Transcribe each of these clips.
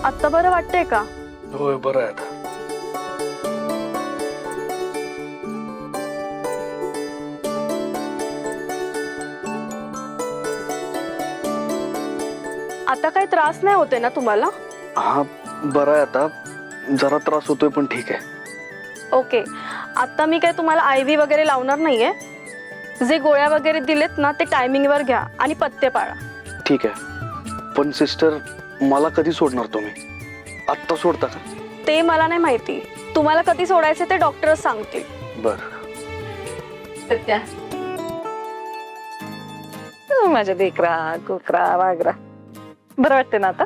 आता बरं वाटतंय का? होय बरं आहे आता. आता काही त्रास नाही होते ना तुम्हाला? हा बरं आहे आता. जरा त्रास होतोय पण ठीक आहे. ओके. आता मी काय तुम्हाला IV वगैरे लावणार नाहीये. जे गोळ्या वगैरे दिलेत ना ते टायमिंगवर घ्या आणि पथ्य पाळा. ठीक आहे. पण सिस्टर मला कधी सोडणार तुम्ही? आत्ता सोडता का? ते मला नाही माहिती. तुम्हाला कधी सोडायचे ते डॉक्टरच सांगतील. बरं. सत्या माझ्या देखरा कुकरा वागरा बरं वाटते ना आता?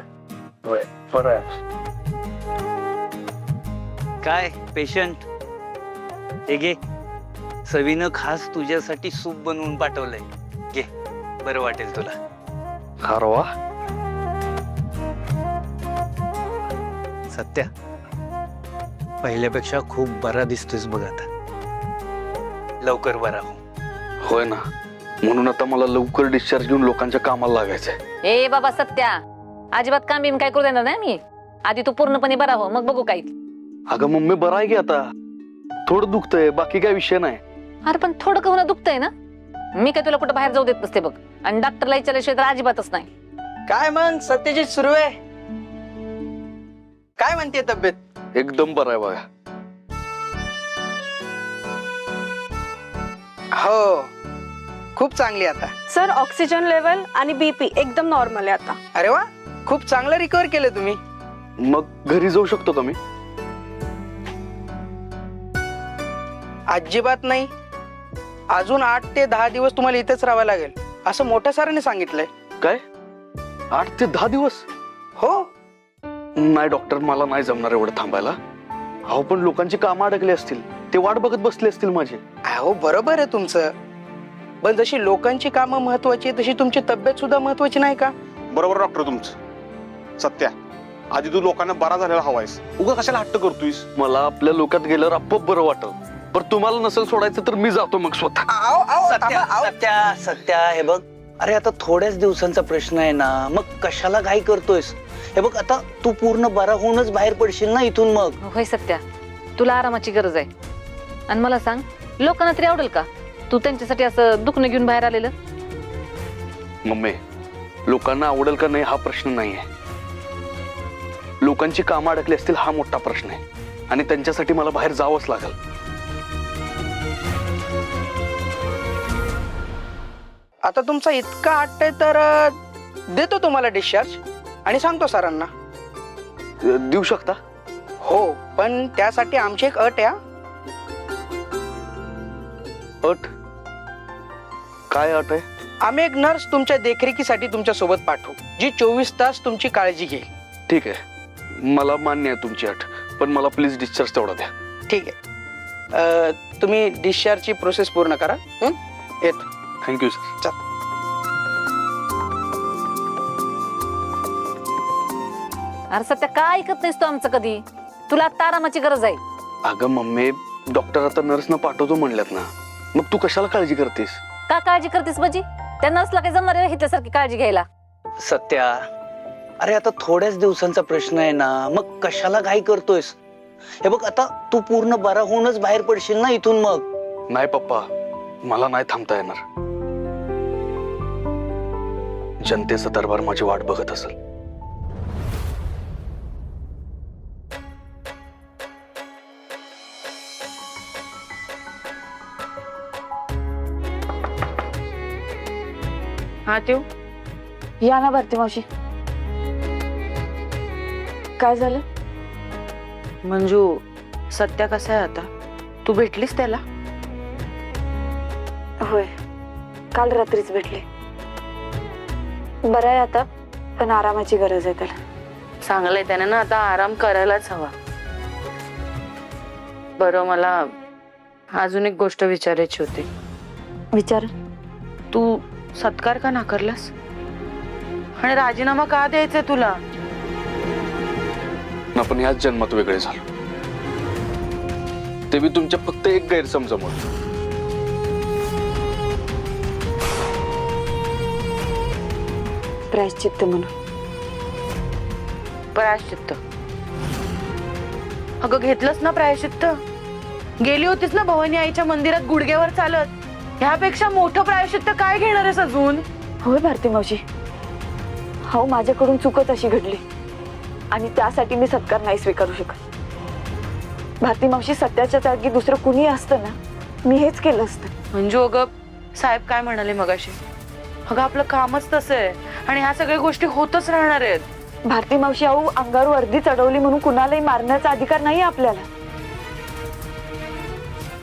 होय बरं आहे. काय पेशंट? हे घे, सवीनं खास तुझ्यासाठी सूप बनवून पाठवलंय. घे, बरं वाटेल तुला. खारवा. सत्या, पहिल्यापेक्षा खूप बरा दिसतोयस बघ आता. लवकर बरा हो. होय ना, म्हणून आता मला लवकर डिस्चार्ज घेऊन लोकांच्या कामाला लागायचंय. ए बाबा सत्या, अजिबात काम बिम काय करू देणार नाही मी. आधी तू पूर्णपणे बरा हो, मग बघू काही. अगं मम्मी बरं आहे की आता. थोडं दुखतंय, बाकी काय विषय नाही. अरे पण थोडं का होणार दुखतंय ना. मी काय तुला कुठं बाहेर जाऊ देत नसते बघ. आणि डॉक्टरला विचारल्याशिवाय तर अजिबातच नाही. काय मग सत्यजित सुरू आहे? काय म्हणते तब्येत? एकदम बरं आहे बघा. हो खूप चांगली आता. सर ऑक्सिजन लेवल आणि BP एकदम नॉर्मल आहे आता. अरे वा, खूप चांगलं रिकव्हर केलं तुम्ही. मग घरी जाऊ शकतो का मी? अजिबात नाही. अजून 8 ते 10 दिवस तुम्हाला इथेच राहावं लागेल असं मोठ्या सरांनी सांगितलंय. काय 8 ते 10 दिवस? हो. नाही डॉक्टर, मला नाही जमणार एवढं थांबायला. अहो पण लोकांची कामं अडकली असतील, ते वाट बघत बसले असतील माझे. अहो बरोबर आहे तुमचं, पण जशी लोकांची कामं महत्वाची तशी तुमची तब्येत सुद्धा महत्वाची नाही का? बरोबर डॉक्टर तुमचं. सत्या, आधी तू लोकांना बरा झालेला हवायस, उगा कशाला हट्ट करतोयस? मला आपल्या लोकात गेल्यावर आपोआप बरं वाटत. पण तुम्हाला नसेल सोडायचं तर मी जातो मग स्वतः. आओ, आओ, सत्या, आओ. सत्या, सत्या, हे बघ. अरे आता थोड्याच दिवसांचा प्रश्न आहे ना, मग कशाला घाई करतोयस? हे बघ, आता तू पूर्ण बरा होऊनच बाहेर पडशील ना इथून. मग होय सत्या, तुला आरामाची गरज आहे. आणि मला सांग, लोकांना तरी आवडेल का तू त्यांच्यासाठी असं दुखणं घेऊन बाहेर आलेलं? मम्मी, लोकांना आवडेल का नाही हा प्रश्न नाहीये. लोकांची कामं अडकली असतील हा मोठा प्रश्न आहे. आणि त्यांच्यासाठी मला बाहेर जावंच लागेल. आता तुमचा इतका हट्ट आहे तर देतो तुम्हाला डिस्चार्ज आणि सांगतो सरांना. देऊ शकता? हो, पण त्यासाठी आमची एक अट आहे. अट? काय अट आहे? आम्ही एक नर्स तुमच्या देखरेखीसाठी तुमच्या सोबत पाठवू, जी 24 तास तुमची काळजी घेईल. ठीक आहे, मला मान्य आहे तुमची अट. पण मला प्लीज डिस्चार्ज तेवढा द्या. ठीक आहे, तुम्ही डिस्चार्जची प्रोसेस पूर्ण करा. येतो. Thank you sir. चल. अरे सत्या, काय ऐकत नाहीस तू आमचं कधी? तुला आता आरामाची गरज आहे. अगं मम्मी, डॉक्टर आता नर्सनं पाठवतो म्हणल्यात ना, मग तू कशाला काळजी करतेस? का काळजी करतेस बाजी? त्या नर्सला काही जमणार आहे हिथल्यासारखी काळजी घ्यायला? सत्या, अरे आता थोड्याच दिवसांचा प्रश्न आहे ना, मग कशाला घाई करतोयस? हे बघ, आता तू पूर्ण बरा होऊनच बाहेर पडशील ना इथून. मग नाही पप्पा, मला नाही थांबता येणार. जनतेचा दरबार माझी वाट बघत असेल. हा ठेव. या ना भरती मावशी. काय झालं? मंजू, सत्या कसा आहे आता? तू भेटलीस त्याला? होय, काल रात्रीच भेटले. बरं आहे आता, पण आरामाची गरज आहे त्याला. चांगलंय, त्याने ना आता आराम करायलाच हवा. बरं, मला अजून एक गोष्ट विचारायची होती. विचार. तू सत्कार का नाकारलास? आणि राजीनामा का द्यायचा तुला? आपण याच जन्मात वेगळे झालो. ते बी तुमच्या फक्त एक गैरसमजामुळे. प्रायश्चित्त म्हणून. प्रायश्चित्त. अगं घेतलंस ना प्रायश्चित्त? गेली होतीस ना भवानी आईच्या मंदिरात गुडघ्यावर चालत. ह्यापेक्षा मोठं प्रायश्चित्त काय घेणार आहेस अजून? होय भारती मावशी, हो माझ्याकडून चूकच अशी घडली आणि त्यासाठी मी सत्कार नाही स्वीकारू शकत. भारती मावशी, सत्याच्या जागी दुसरं कुणी असतं ना, मी हेच केलं असतं. मंजू, अगं साहेब काय म्हणाले मगाशी? अगं आपलं कामच तसं आहे आणि ह्या सगळ्या गोष्टी होतच राहणार आहेत. भारती मावशी, अहो अंगावर वर्दी चढवली म्हणून कुणालाही मारण्याचा अधिकार नाही आपल्याला.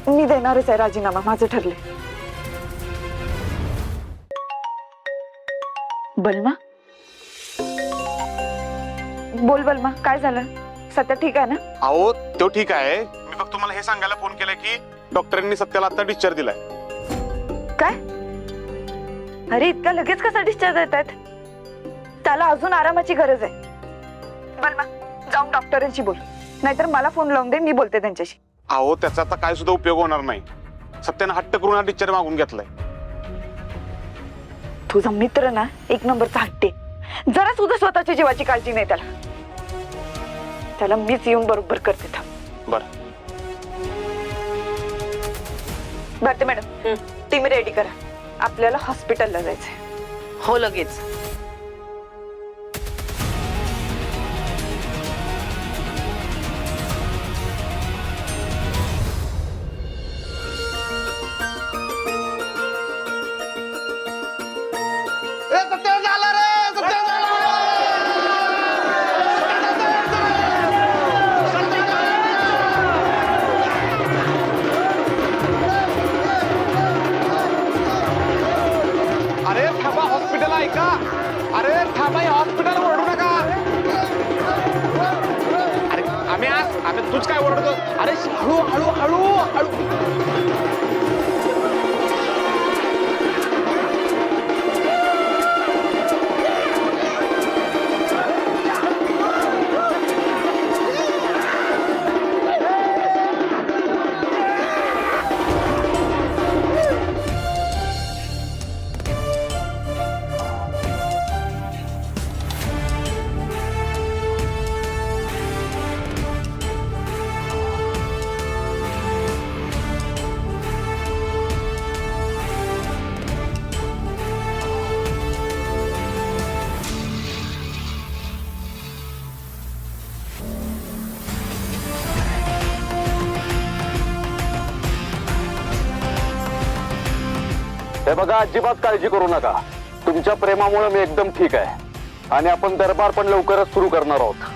मी देणारच आहे राजीनामा, माझं ठरले. बलमा, बोल बलमा, काय झालं? सत्या ठीक आहे ना? अहो तो ठीक आहे. मी फक्त तुम्हाला हे सांगायला फोन केलाय की डॉक्टरांनी सत्याला आता डिस्चार्ज दिलाय. काय? अरे इतका लगेच कसा डिस्चार्ज देतात? त्याला अजून आरामाची गरज आहे. बलमा, जाऊन डॉक्टरांशी बोल, नाहीतर मला फोन लावून दे, मी बोलते त्यांच्याशी. अहो त्याचा आता काय सुद्धा उपयोग होणार नाही. सत्यानं हट्ट करून हा डिस्चार्ज मागून घेतलाय. तुझा मित्र ना एक नंबरचा हट्टे. जरा सुद्धा स्वतःच्या जीवाची काळजी नाही त्याला. त्याला मीच येऊन बरोबर करते. थांब. बर भारती मॅडम, टीम रेडी करा, आपल्याला हॉस्पिटलला जायचंय. हो लगेच. अरे थांबा, हॉस्पिटल आहे का? अरे थांबा, हॉस्पिटल ओरडू नका. अरे आम्ही आज आता तूच काय ओरडतो? अरे हळू हळू हळू हळू. हे बघा, अजिबात काळजी करू नका. तुमच्या प्रेमामुळे मी एकदम ठीक आहे आणि आपण दरबार पण लवकरच सुरू करणार आहोत.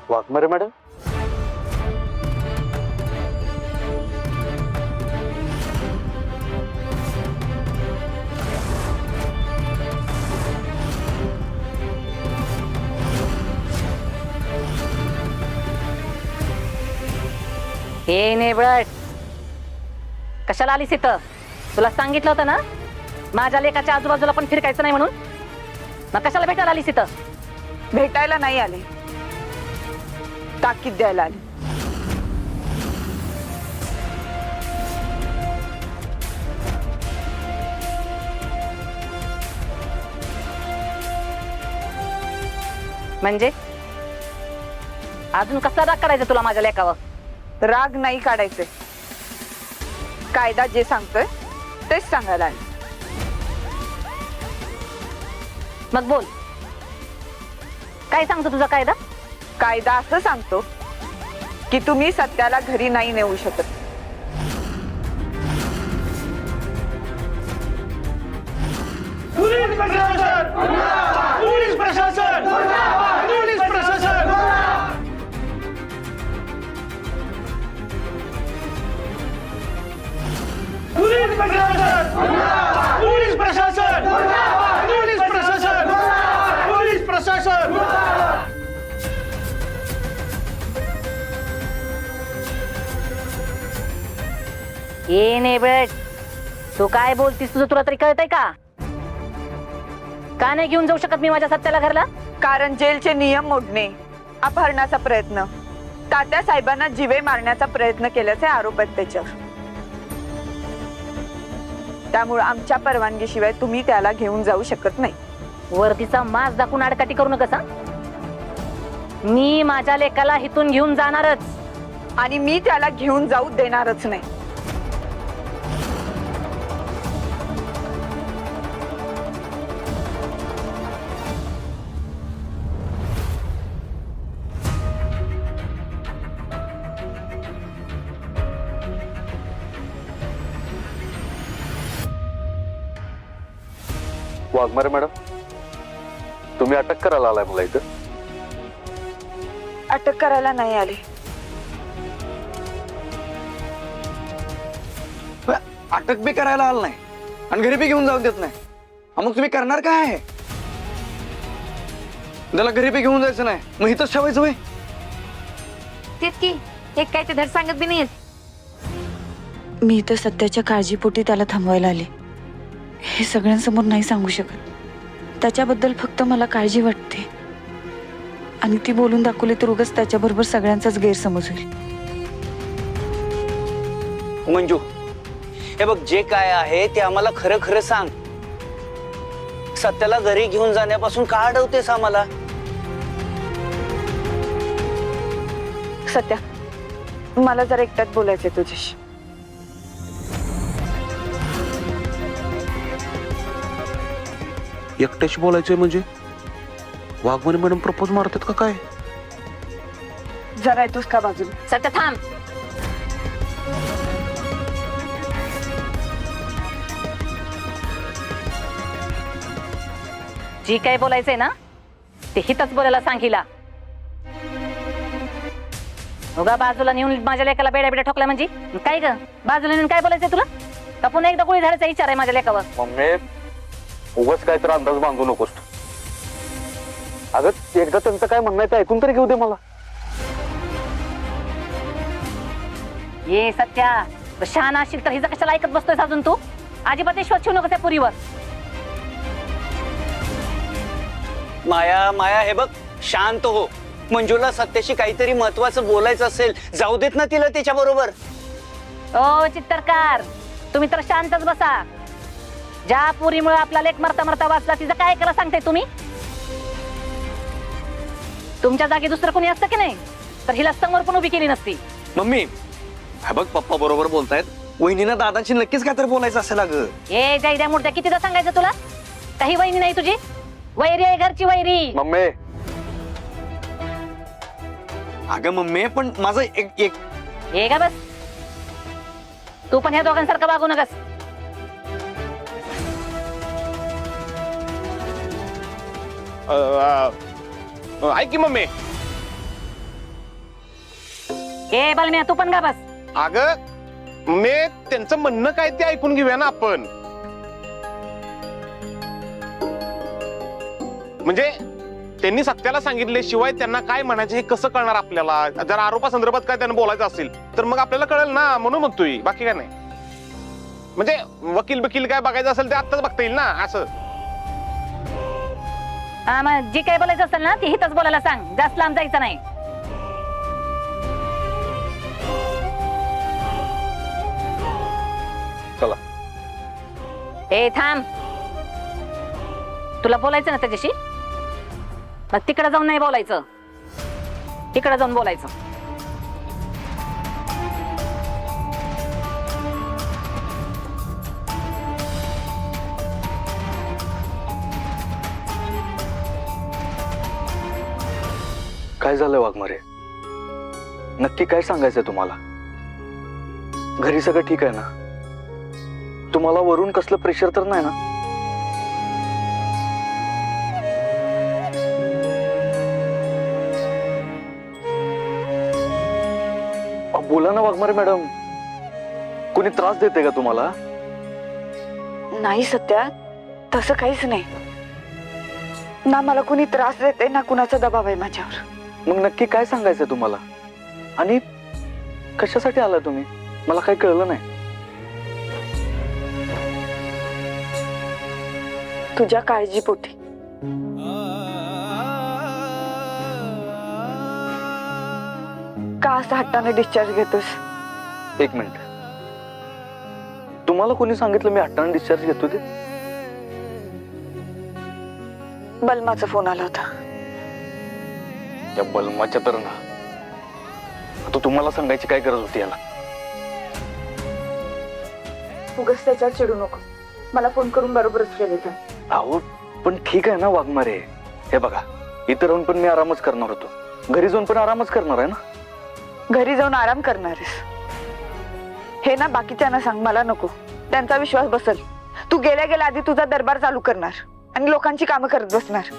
वाघमारे मॅडम, हे नेबळट, कशाला आलीस इथं? तुला सांगितलं होतं ना माझ्या लेकाच्या आजूबाजूला पण फिरकायचं नाही म्हणून. मग कशाला भेटायला आलीस इथं? भेटायला नाही आले, ताकीद द्यायला आले. म्हणजे अजून कसला राग काढायचा तुला माझ्या लेकावर? राग नाही काढायचे, कायदा जे सांगतोय तेच सांगायला आले. मग बोल, काय सांगतो तुझा कायदा? कायदा असं सांगतो की तुम्ही सत्याला घरी नाही नेऊ शकत. पोलीस प्रशासन ये नेबळ, तू काय बोलतीस तुझं तुला तरी कळतंय का? का नाही घेऊन जाऊ शकत मी माझ्या सत्याला घरला? कारण जेलचे नियम मोडणे, अपहरणाचा प्रयत्न, तात्या साहेबांना जीवे मारण्याचा प्रयत्न केल्याचे आरोप आहेत त्याच्यावर. त्यामुळे आमच्या परवानगीशिवाय तुम्ही त्याला घेऊन जाऊ शकत नाही. वरतीचा मास दाखवून आडकाठी करू नकस हा? मी माझ्या लेकाला इथून घेऊन जाणारच. आणि मी त्याला घेऊन जाऊ देणारच नाही. वाघमारे मॅडम, तुम्ही अटक करायला आलाय मला इथं? अटक करायला नाही आली. अटक बी करायला आलं नाही आणि घरी बी घेऊन जाऊ देत नाही. मग तुम्ही करणार काय आहे? त्याला घरी बी घेऊन जायचं नाही, मग इथंच ठेवायचं होय? तेच की, एक काय ते धड सांगत बी नाहीस. मी तर सत्याच्या काळजीपोटी त्याला थांबवायला आले. हे सगळ्यांसमोर नाही सांगू शकत. त्याच्याबद्दल फक्त मला काळजी वाटते आणि ती बोलून दाखवली तर उगाच त्याच्याबरोबर सगळ्यांचाच गैरसमज होईल. मंजू, हे बघ, जे काय आहे ते आम्हाला खरं खरं सांग. सत्याला घरी घेऊन जाण्यापासून का अडवतेस आम्हाला? सत्या, मला जरा एकट्यात बोलायचंय तुझ्याशी. एकट्याशी बोलायचंय म्हणजे? वाघमारे मॅडम प्रपोज मारतात का काय? जरा येतोस का बाजूला? सत्य थांब. जी काय बोलायचंय ना ते हितच बोलायला सांग हिला. उगा बाजूला नेऊन माझ्या लेकाला बेड्या बेड्या ठोकल्या म्हणजे काय ग? बाजूला नेऊन काय बोलायचंय तुला? का पुन्हा एकदा गोळी झाडायचा विचार आहे माझ्या लेकावर? मम्मी, उगाच काय तर अंदाज बांधू नकोस. अगं एकदा त्यांचं काय म्हणणं आहे ते ऐकून तरी घेऊ दे मला. ये सत्या, शहाणा असशील तर हिचं कशाला ऐकत बसतोय अजून तू? अजिबात विश्वास ठेवू नको त्या पुरीवर. माया, माया, हे बघ, शांत हो. मंजूला सत्याशी काहीतरी महत्वाचं बोलायचं असेल, जाऊ देत ना तिला त्याच्या बरोबर. ओ चित्तरकार, तुम्ही तर शांतच बसा. ज्या पुरीमुळे आपला लेक मरता मरता वाचला तिचं काय करा सांगते तुम्ही? तुमच्या जागी दुसरं कोणी असतं की नाही तर हिला समोर पण उभी केली नसती. मम्मी, हे बघ, पप्पा बरोबर बोलतायत. वहिनीनं दादांशी नक्कीच काय तर बोलायचं असेल. अगं ए जयद्या मूर्त्या, कितीदा सांगायचं तुला? काही वहिनी नाही तुझी? वैरी आहे घरची वैरी. मम्मी, अगं मम्मी, पण माझं एक हे का बस, तू पण ह्या दोघांसारखं वागू नकस. ऐक की मम्मी. ए बलम्या, तू पण का बस. अगं मी त्यांचं म्हणणं काय ते ऐकून घेऊया ना आपण. म्हणजे त्यांनी सत्याला सांगितले शिवाय त्यांना काय म्हणायचं हे कसं कळणार आपल्याला? जर आरोपासंदर्भात काय त्यांना बोलायचं असेल तर मग आपल्याला कळेल ना, म्हणून म्हणतोय, बाकी काय नाही. म्हणजे वकील बिकील काय बघायचं असेल ते आत्ताच बघता येईल ना असं. हा, मग जी काय बोलायचं असेल ना ती हितच बोलायला सांग, जास्त लांब जायचं नाही. चला. ए थांब, तुला बोलायचं ना त्याच्याशी? मग तिकडे जाऊन नाही बोलायचं, तिकडे जाऊन बोलायचं. काय झालं वाघमारे? नक्की काय सांगायचंय तुम्हाला? घरी सगळं ठीक आहे ना? तुम्हाला वरून कसलं प्रेशर तर नाही ना? बोला ना वाघमारे मॅडम, कोणी त्रास देते का तुम्हाला? नाही सत्या, तसं काहीच नाही ना. मला कुणी त्रास देते ना कुणाचा दबाव आहे माझ्यावर. मग नक्की काय सांगायचंय तुम्हाला? आणि कशासाठी आला तुम्ही? मला काही कळलं नाही. तुझ्या काळजीपोटी. का असं हट्टाने डिस्चार्ज घेतोस? एक मिनिट, तुम्हाला कोणी सांगितलं मी हट्टाने डिस्चार्ज घेतो ते? बलमाचा फोन आला होता. या बलमाच्या तर ना, आता तुम्हाला सांगायची काय गरज होती याला? उगाच त्याच्यावर चिडू नको. मला फोन करून बरोबरच केले तर. अहो पण ठीक आहे ना वाघमारे, हे बघा इथं राहून पण मी आरामच करणार होतो, घरी जाऊन पण आरामच करणार आहे ना. घरी जाऊन आराम करणारेस हे ना बाकीच्यांना सांग, मला नको. त्यांचा विश्वास बसल. तू गेल्या गेल्या आधी तुझा दरबार चालू करणार आणि लोकांची कामं करत बसणार.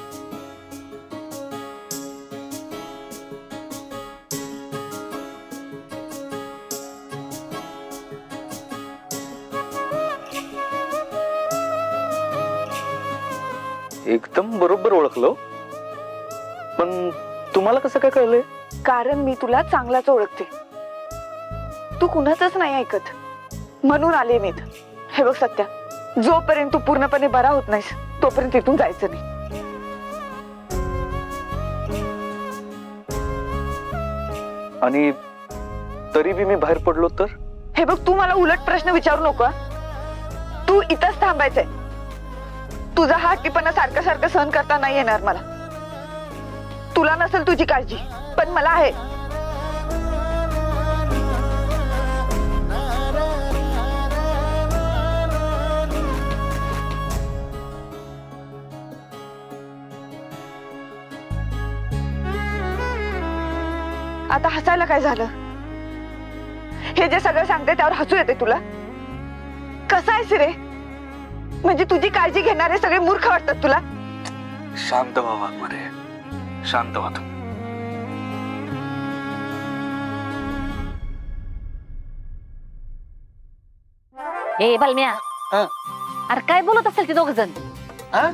एकदम बरोबर ओळखलो, पण तुम्हाला कसं काय कळलंय? कारण मी तुला चांगलाच ओळखते. तू कुणाचंच नाही ऐकत म्हणून आले मी इथं. हे बघ सत्या, जोपर्यंत तू पूर्णपणे बरा होत नाहीस तोपर्यंत इथून जायचं नाही. आणि तरी बी मी बाहेर पडलो तर? हे बघ, तू मला उलट प्रश्न विचारू नको हं? तू इथंच थांबायचंय. तुझा हा हट्टीपणा सारखं सारखं सहन करता नाही येणार मला. तुला नसेल तुझी काळजी, पण मला आहे. आता हसायला काय झालं? हे जे सगळं सांगते त्यावर हसू येते तुला? कसं आहेस रे? म्हणजे तुझी काळजी घेणारे सगळे मूर्ख वाटतात तुला? शांत व्हा वाघमारे, शांत व्हा. ए बलम्या, हा? अरे काय बोलत असेल ते दोघ जण? हा?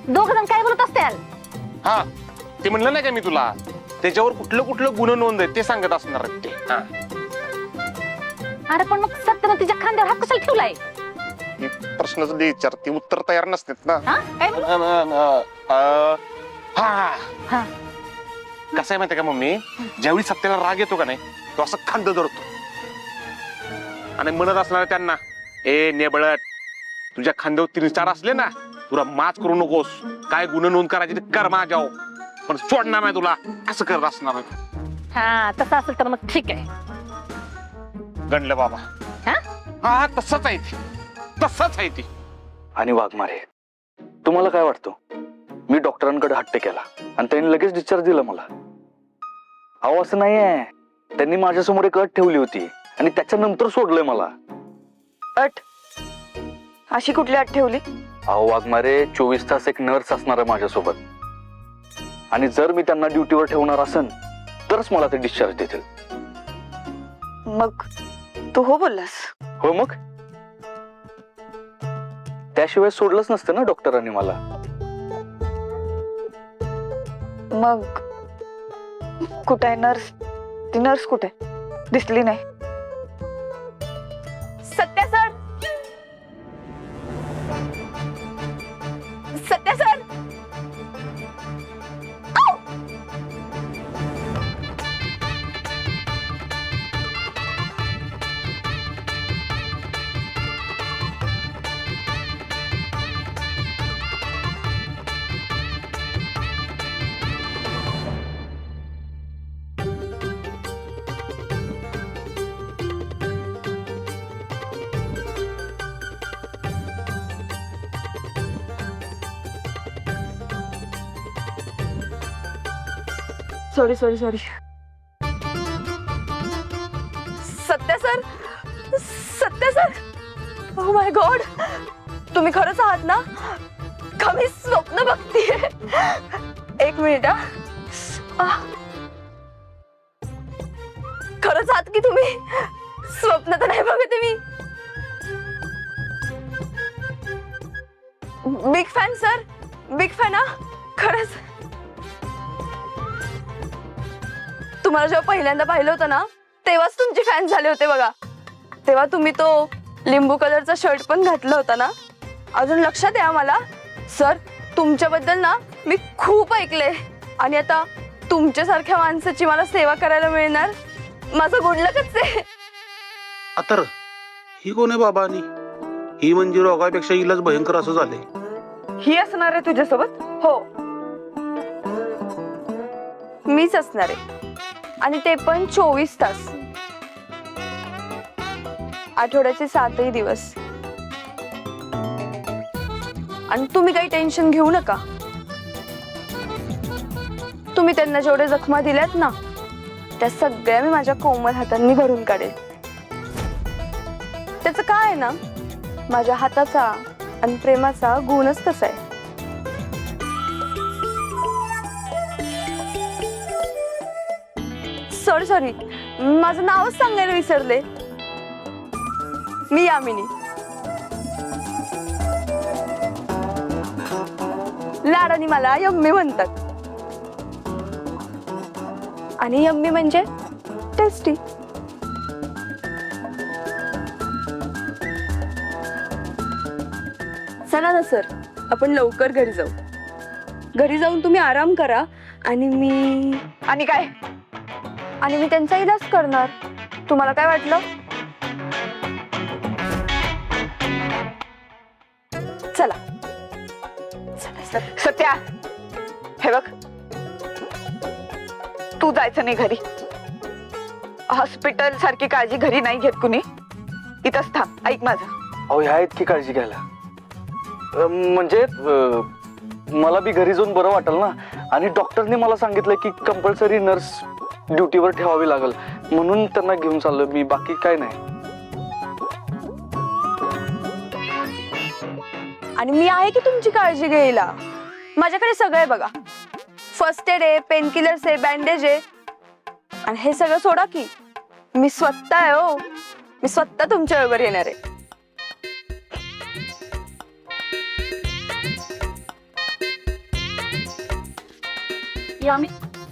दोघ जण काय बोलत असतील? हा ते म्हणलं नाही का मी तुला, त्याच्यावर कुठलं कुठलं गुन्हा नोंद आहे ते सांगत असणार आहेत ते. हा. अरे पण मग सत्यानं तिच्या खांद्यावर हात कशाला ठेवलाय? ही प्रश्नच विचार, ती उत्तर तयार नसतात ना. हा काय बोलू? हा हा. कसं आहे माहितीये का मम्मी, ज्यावेळी सत्याला राग येतो का नाही तो असं खांद धरतो आणि म्हणत असणार त्यांना, ए नेबळट, तुझ्या खांद्यावर 3-4 असले ना, तुला माच करू नकोस, काय गुन्हा नोंद करायची ते कर माझ्यावर, पण सोडणार नाही तुला, असं करत असणार. हा तसं असेल तर मग ठीक आहे. गणलं बाबा. हा? हा तसंच आहे ती, तसंच आहे ती. आणि वाघमारे, तुम्हाला काय वाटतं? मी डॉक्टरांकडे हट्ट केला आणि त्यांनी लगेच डिस्चार्ज दिला मला. अहो असं नाहीये, त्यांनी माझ्यासमोर एक अट ठेवली होती आणि त्याच्यानंतर सोडलंय मला. अट? अशी कुठली अट ठेवली? अहो वाघमारे, 24 तास एक नर्स असणार आहे माझ्यासोबत, आणि जर मी त्यांना ड्युटीवर ठेवणार असेल तरच मला ते डिस्चार्ज देतील. मग तू हो बोललास? हो मग, त्याशिवाय सोडलंच नसतं ना डॉक्टरांनी मला. मग कुठे आहे नर्स? ती नर्स कुठे? दिसली नाही. Satya sir, Satya sir, sorry sorry sorry. Satya sir, Satya sir, oh my God, तुम्ही खरंच आहात ना? का मी स्वप्न बघतीये? एक मिनिट हा. खरंच आहात की तुम्ही? स्वप्न तर नाही बघते मी. Big fan sir, big fan. हा खरंच. तुम्हाला जेव्हा पहिल्यांदा पाहिलं होतं ना, तेव्हाच तुमचे फॅन झाले होते बघा. तेव्हा तुम्ही तो लिंबू कलरचा शर्ट पण घातला होता ना. अजून लक्षात आहे मला, सर तुमच्याबद्दल ना मी खूप ऐकलंय आणि आता तुमच्यासारख्या माणसाची मला सेवा करायला मिळणार माझं गुडलकच आहे. आता ही कोण आहे बाबा? आणि ही म्हणजे रोगापेक्षा हिलाच भयंकर असं झालंय. ही असणार आहे तुझ्यासोबत? हो मीच असणार आहे आणि ते पण 24 तास, आठवड्याचे 7ही दिवस. आणि तुम्ही काही टेन्शन घेऊ नका. तुम्ही त्यांना जेवढे जखमा दिल्यात ना त्या सगळ्या मी माझ्या कोमल हातांनी भरून काढेल. त्याचं काय आहे ना, माझ्या हाताचा आणि प्रेमाचा गुणच तसा आहे. सॉरी माझं नावच सांगायला विसरले. मी यामिनी. लाडानी मला यम्मी म्हणतात आणि यम्मी म्हणजे टेस्टी. चला ना सर, आपण लवकर घरी जाऊ. घरी जाऊन तुम्ही आराम करा आणि मी काय? आणि मी त्यांचा इलाज करणार. तुम्हाला काय वाटलं? चला. सत्या, हे बघ, तू जायचं नाही घरी. हॉस्पिटल सारखी काळजी घरी नाही घेत कुणी. इथंच थांब, ऐक माझं. अहो ह्या इतकी काळजी घ्यायला म्हणजे मला बी घरी जाऊन बरं वाटेल ना. आणि डॉक्टरने मला सांगितलं की कंपल्सरी नर्स ड्युटीवर ठेवावी लागेल म्हणून त्यांना घेऊन चाललो मी. बाकी काय नाही. आणि मी आहे की तुमची काळजी घ्यायला. माझ्याकडे सगळं आहे बघा. फर्स्ट एड आहे, पेन किलर्स आहे, बँडेज आहे. आणि हे सगळं सोडा की मी स्वतः आहे. हो, मी स्वतः तुमच्या बरोबर येणार आहे.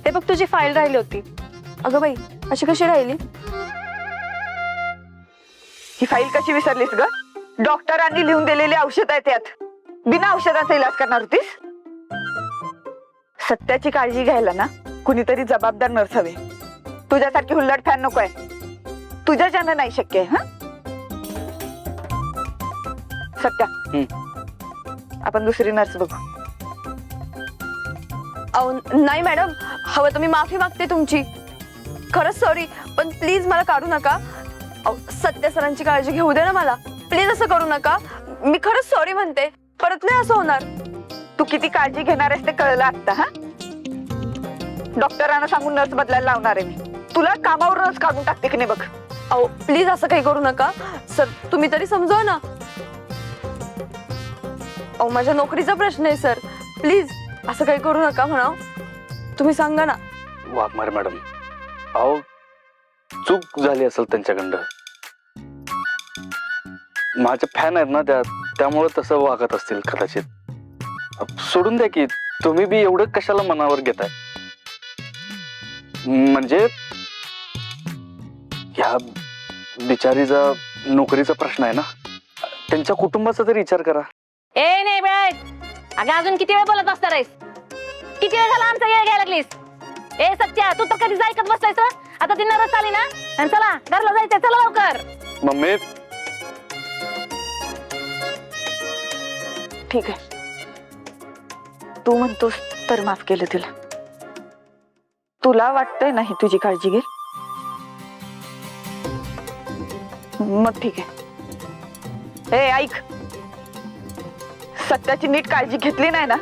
हे बघ तुझी फाईल राहिली होती. अगं बाई, अशी कशी राहिली? ही फाईल कशी विसरलीस ग? डॉक्टरांनी लिहून दिलेली औषध आहे त्यात. बिना औषधाचा इलाज करणार होतीस? सत्याची काळजी घ्यायला ना कुणीतरी जबाबदार नर्स हवे. तुझ्यासारखी हुल्लड फॅन नकोय. तुझ्या ज्यानं नाही शक्य आहे. हा सत्या, आपण दुसरी नर्स बघू. अहो नाही मॅडम, हवं तर मी माफी मागते तुमची. खरंच सॉरी, पण प्लीज मला काढू नका. सत्या सरांची काळजी घेऊ दे ना मला. प्लीज असं करू नका. मी खरंच सॉरी म्हणते. परत नाही असं होणार. तू किती काळजी घेणार आहेस ते कळलं आता. हा डॉक्टरांना सांगून नर्स बदलायला लावणार आहे मी. तुला कामावरूनच काढून टाकते की नाही बघ. अहो प्लीज असं काही करू नका सर. तुम्ही तरी समजवा ना. अहो माझ्या नोकरीचा प्रश्न आहे सर. प्लीज असं काही करू नका म्हणा. तुम्ही सांगा ना. वाघमारे मॅडम, अहो चूक झाली असेल त्यांच्याकडं. माझे फॅन आहेत ना त्यामुळे तसं वागत असतील कदाचित. सोडून द्या की. तुम्ही बी एवढं कशाला मनावर घेताय? म्हणजे ह्या बिचारीचा नोकरीचा प्रश्न आहे ना. त्यांच्या कुटुंबाचा तरी विचार करा. ए नाही बॅग, अगं अजून किती वेळ बोलत असणार आहेस? किती वेळ झाला आमचा वेळ घ्यायला लागलीस? ए सत्या, तू तर कधी ऐकत बसलायस? आता ती नरस आली ना. आणि चला घरला जायचंय. चला लवकर. मम्मी, ठीक आहे, तू म्हणतोस तर माफ केलं तिला. तुला वाटतंय नाही तुझी काळजी घे. मग ठीक आहे. ए ऐक, सत्याची नीट काळजी घेतली नाही ना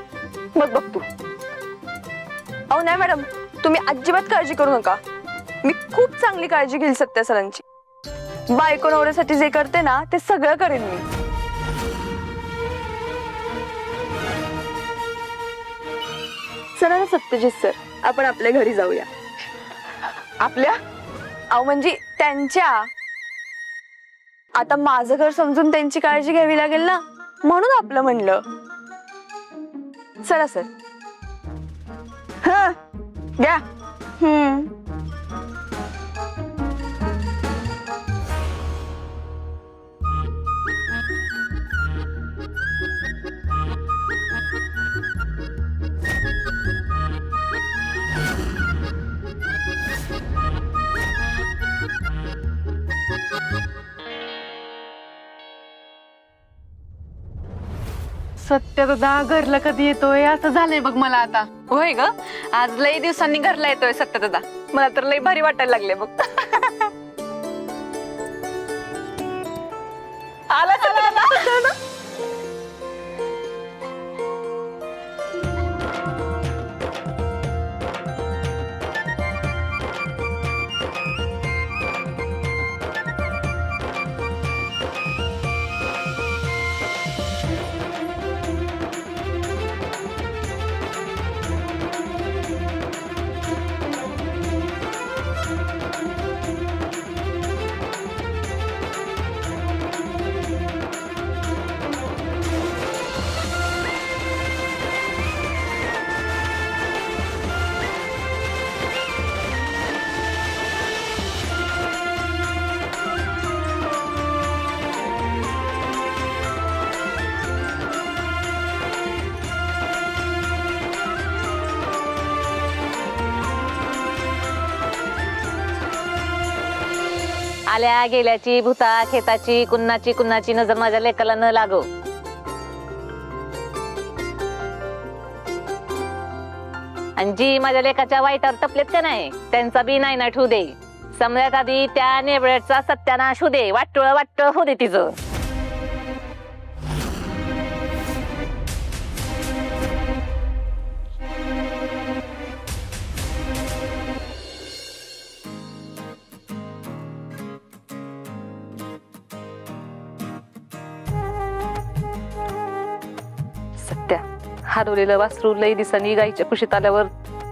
मग बघ तू. अहो नाही मॅडम, तुम्ही अजिबात काळजी करू नका. मी खूप चांगली काळजी घेईल सत्या सरांची. बायको नवऱ्यासाठी जे करते ना ते सगळं करेन मी. चला ना सत्यजित सर, आपण आपल्या घरी जाऊया. आपल्या? अहो म्हणजे त्यांच्या. आता माझं घर समजून त्यांची काळजी घ्यावी लागेल ना, म्हणून आपलं म्हणलं. चला सर. हा घ्या. सत्य दादा घरला कधी येतोय असं झालंय बघ मला आता. होय ग, आज लई दिवसांनी घरला येतोय सत्य दादा. मला तर लई भारी वाटायला लागले बघ. आला चला दादा. आल्या गेल्याची भूता खेताची कुन्नाची नजर माझ्या लेकाला न लागो. आणि जी माझ्या लेकाच्या वाईटावर टपलेत का नाही त्यांचा बी नाही ना ठेवू दे. समजात आधी त्या नेबळचा सत्यानाश होऊ दे. वाटोळ होऊ दे तिचं. सत्या हरवलेलं वासरू लई दिसांनी गाईच्या कुशीत आल्यावर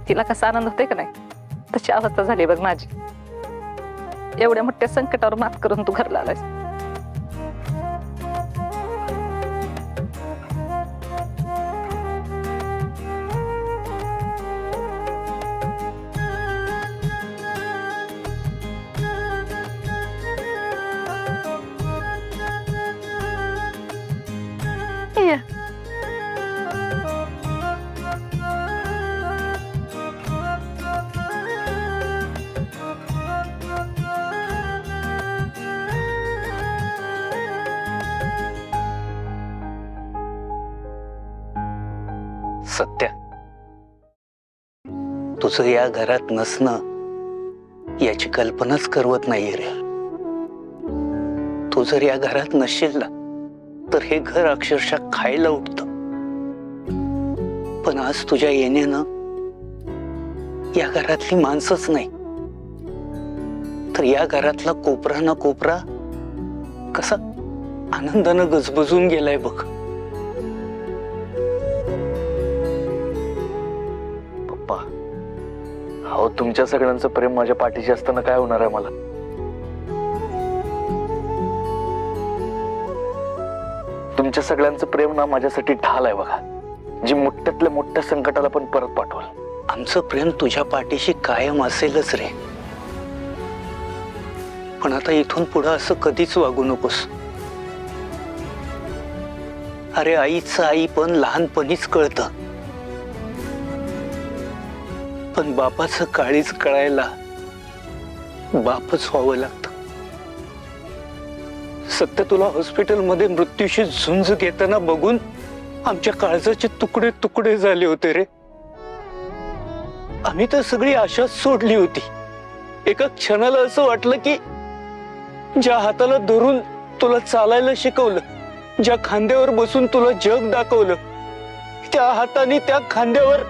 तिला कसा आनंद होतोय का नाही तशी अवस्था झाली बघ माझी. एवढ्या मोठ्या संकटावर मात करून तू घरला आलास. सत्या, तुझं या घरात नसणं याची कल्पनाच करवत नाहीये रे. तू जर या घरात नसशील ना तर हे घर अक्षरशः खायला उठतं. पण आज तुझ्या येण्यानं या घरातली माणसंच नाही तर या घरातला कोपरा ना कोपरा कसा आनंदानं गजबजून गेलाय बघ. हो, तुमच्या सगळ्यांचं प्रेम माझ्या पाठीशी असताना काय होणार आहे मला. तुमच्या सगळ्यांचं प्रेम ना माझ्यासाठी ढाल आहे बघा, जी मोठ्यातल्या मोठ्या संकटाला पण परत पाठवल. आमचं प्रेम तुझ्या पाठीशी कायम असेलच रे. पण आता इथून पुढं असं कधीच वागू नकोस. अरे आईचं आई पण लहानपणीच कळतं, पण बापाचं काळीज कळायला बापच व्हावं लागतं. सत्य, तुला हॉस्पिटलमध्ये मृत्यूशी झुंज घेताना बघून आमच्या काळजाचे तुकडे तुकडे झाले होते रे. आम्ही तर सगळी आशाच सोडली होती. एका क्षणाला असं वाटलं की ज्या हाताला धरून तुला चालायला शिकवलं, ज्या खांद्यावर बसून तुला जग दाखवलं, त्या हाताने त्या खांद्यावर